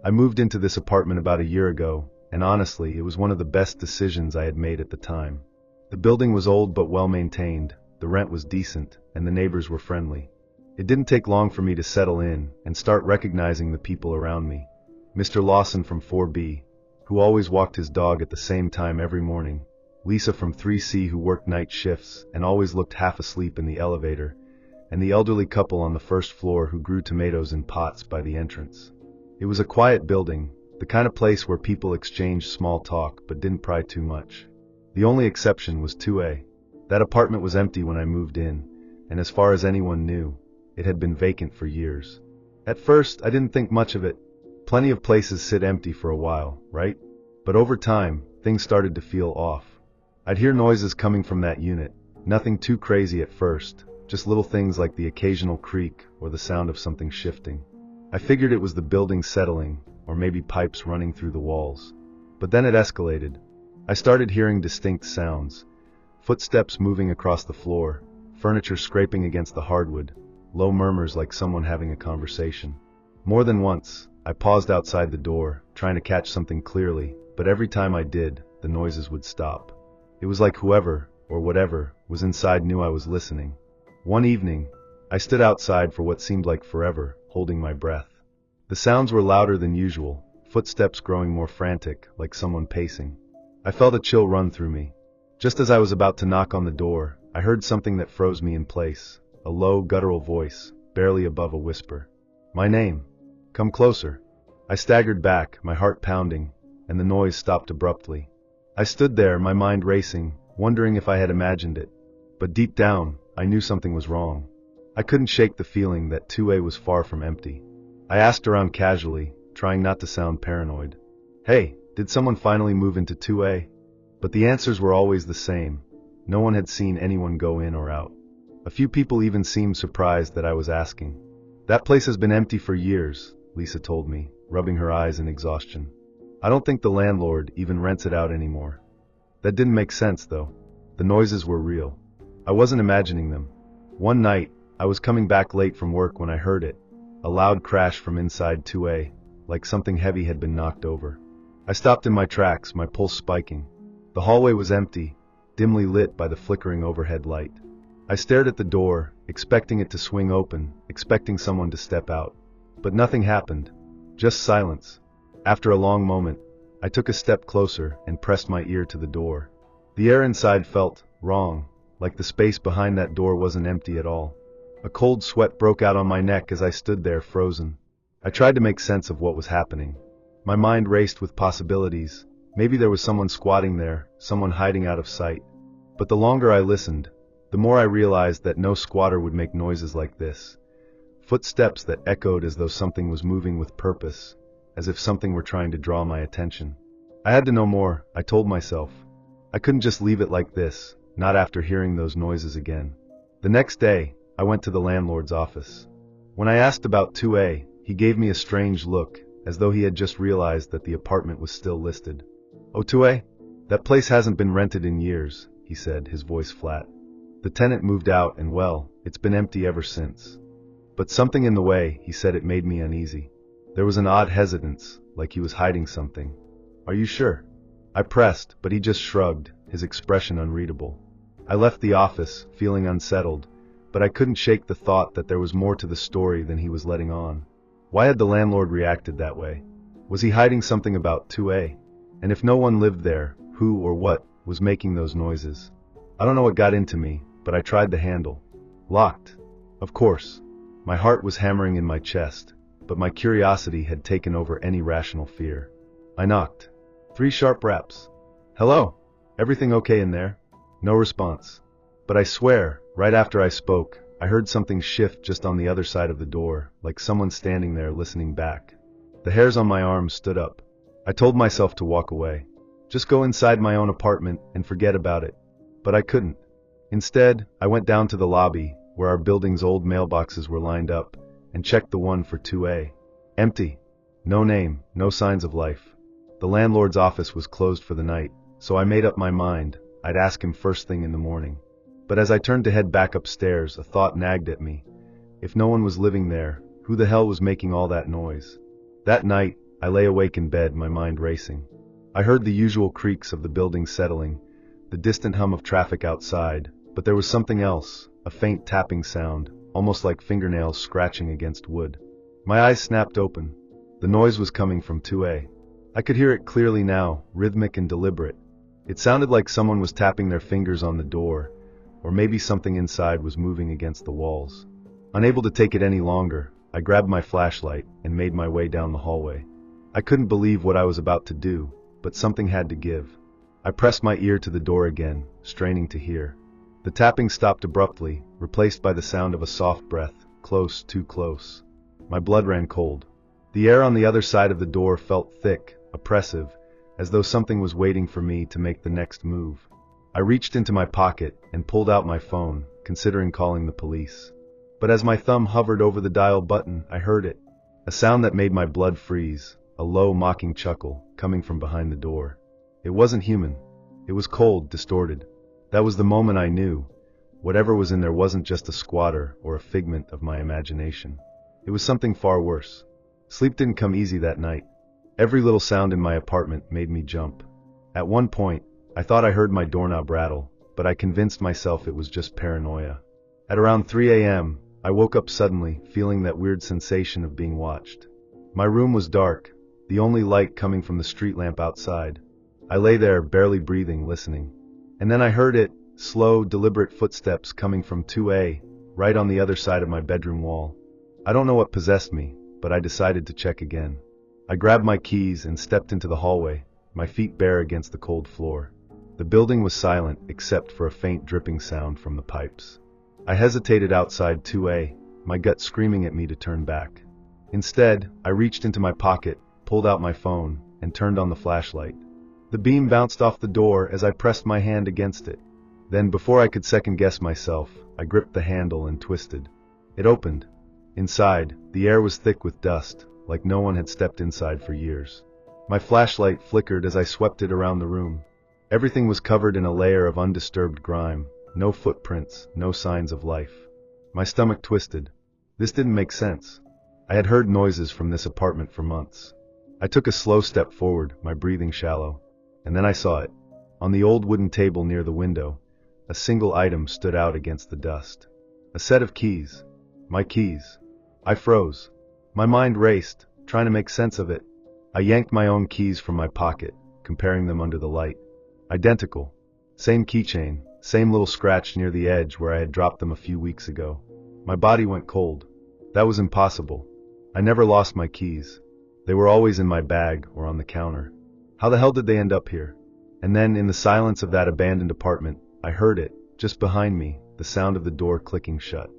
I moved into this apartment about a year ago, and honestly, it was one of the best decisions I had made at the time. The building was old but well maintained, the rent was decent, and the neighbors were friendly. It didn't take long for me to settle in and start recognizing the people around me. Mr. Lawson from 4B, who always walked his dog at the same time every morning, Lisa from 3C who worked night shifts and always looked half asleep in the elevator, and the elderly couple on the first floor who grew tomatoes in pots by the entrance. It was a quiet building, the kind of place where people exchanged small talk but didn't pry too much. The only exception was 2A. That apartment was empty when I moved in, and as far as anyone knew, it had been vacant for years. At first, I didn't think much of it. Plenty of places sit empty for a while, right? But over time, things started to feel off. I'd hear noises coming from that unit, nothing too crazy at first, just little things like the occasional creak or the sound of something shifting. I figured it was the building settling, or maybe pipes running through the walls. But then it escalated. I started hearing distinct sounds, footsteps moving across the floor, furniture scraping against the hardwood, low murmurs like someone having a conversation. More than once, I paused outside the door, trying to catch something clearly, but every time I did, the noises would stop. It was like whoever, or whatever, was inside knew I was listening. One evening, I stood outside for what seemed like forever, holding my breath. The sounds were louder than usual, footsteps growing more frantic, like someone pacing. I felt a chill run through me. Just as I was about to knock on the door, I heard something that froze me in place, a low, guttural voice, barely above a whisper. My name. Come closer. I staggered back, my heart pounding, and the noise stopped abruptly. I stood there, my mind racing, wondering if I had imagined it. But deep down, I knew something was wrong. I couldn't shake the feeling that 2A was far from empty. I asked around casually, trying not to sound paranoid. Hey, did someone finally move into 2A? But the answers were always the same. No one had seen anyone go in or out. A few people even seemed surprised that I was asking. That place has been empty for years, Lisa told me, rubbing her eyes in exhaustion. I don't think the landlord even rents it out anymore. That didn't make sense, though. The noises were real. I wasn't imagining them. One night, I was coming back late from work when I heard it, a loud crash from inside 2A, like something heavy had been knocked over. I stopped in my tracks, my pulse spiking. The hallway was empty, dimly lit by the flickering overhead light. I stared at the door, expecting it to swing open, expecting someone to step out. But nothing happened. Just silence. After a long moment, I took a step closer and pressed my ear to the door. The air inside felt wrong, like the space behind that door wasn't empty at all. A cold sweat broke out on my neck as I stood there frozen. I tried to make sense of what was happening. My mind raced with possibilities. Maybe there was someone squatting there, someone hiding out of sight. But the longer I listened, the more I realized that no squatter would make noises like this. Footsteps that echoed as though something was moving with purpose, as if something were trying to draw my attention. I had to know more, I told myself. I couldn't just leave it like this, not after hearing those noises again. The next day, I went to the landlord's office. When I asked about 2A, he gave me a strange look, as though he had just realized that the apartment was still listed. Oh, 2A? That place hasn't been rented in years, he said, his voice flat. The tenant moved out and well, it's been empty ever since. But something in the way he said it made me uneasy. There was an odd hesitance, like he was hiding something. Are you sure? I pressed, but he just shrugged, his expression unreadable. I left the office, feeling unsettled, but I couldn't shake the thought that there was more to the story than he was letting on. Why had the landlord reacted that way? Was he hiding something about 2A? And if no one lived there, who or what was making those noises? I don't know what got into me, but I tried the handle. Locked. Of course. My heart was hammering in my chest, but my curiosity had taken over any rational fear. I knocked. 3 sharp raps. Hello? Everything okay in there? No response. But I swear, right after I spoke, I heard something shift just on the other side of the door, like someone standing there listening back. The hairs on my arms stood up. I told myself to walk away. Just go inside my own apartment and forget about it. But I couldn't. Instead, I went down to the lobby, where our building's old mailboxes were lined up, and checked the one for 2A. Empty. No name, no signs of life. The landlord's office was closed for the night, so I made up my mind I'd ask him first thing in the morning. But as I turned to head back upstairs, a thought nagged at me. If no one was living there, who the hell was making all that noise? That night, I lay awake in bed, my mind racing. I heard the usual creaks of the building settling, the distant hum of traffic outside, but there was something else, a faint tapping sound, almost like fingernails scratching against wood. My eyes snapped open. The noise was coming from 2A. I could hear it clearly now, rhythmic and deliberate. It sounded like someone was tapping their fingers on the door, or maybe something inside was moving against the walls. Unable to take it any longer, I grabbed my flashlight and made my way down the hallway. I couldn't believe what I was about to do, but something had to give. I pressed my ear to the door again, straining to hear. The tapping stopped abruptly, replaced by the sound of a soft breath, close, too close. My blood ran cold. The air on the other side of the door felt thick, oppressive, as though something was waiting for me to make the next move. I reached into my pocket and pulled out my phone, considering calling the police. But as my thumb hovered over the dial button, I heard it. A sound that made my blood freeze, a low, mocking chuckle, coming from behind the door. It wasn't human. It was cold, distorted. That was the moment I knew. Whatever was in there wasn't just a squatter or a figment of my imagination. It was something far worse. Sleep didn't come easy that night. Every little sound in my apartment made me jump. At one point, I thought I heard my doorknob rattle, but I convinced myself it was just paranoia. At around 3 a.m., I woke up suddenly, feeling that weird sensation of being watched. My room was dark, the only light coming from the street lamp outside. I lay there, barely breathing, listening. And then I heard it, slow, deliberate footsteps coming from 2A, right on the other side of my bedroom wall. I don't know what possessed me, but I decided to check again. I grabbed my keys and stepped into the hallway, my feet bare against the cold floor. The building was silent except for a faint dripping sound from the pipes. I hesitated outside 2A, my gut screaming at me to turn back. Instead, I reached into my pocket, pulled out my phone, and turned on the flashlight. The beam bounced off the door as I pressed my hand against it. Then, before I could second-guess myself, I gripped the handle and twisted. It opened. Inside, the air was thick with dust, like no one had stepped inside for years. My flashlight flickered as I swept it around the room. Everything was covered in a layer of undisturbed grime, no footprints, no signs of life. My stomach twisted. This didn't make sense. I had heard noises from this apartment for months. I took a slow step forward, my breathing shallow. And then I saw it. On the old wooden table near the window, a single item stood out against the dust. A set of keys. My keys. I froze. My mind raced, trying to make sense of it. I yanked my own keys from my pocket, comparing them under the light. Identical. Same keychain, same little scratch near the edge where I had dropped them a few weeks ago. My body went cold. That was impossible. I never lost my keys. They were always in my bag or on the counter. How the hell did they end up here? And then, in the silence of that abandoned apartment, I heard it, just behind me, the sound of the door clicking shut.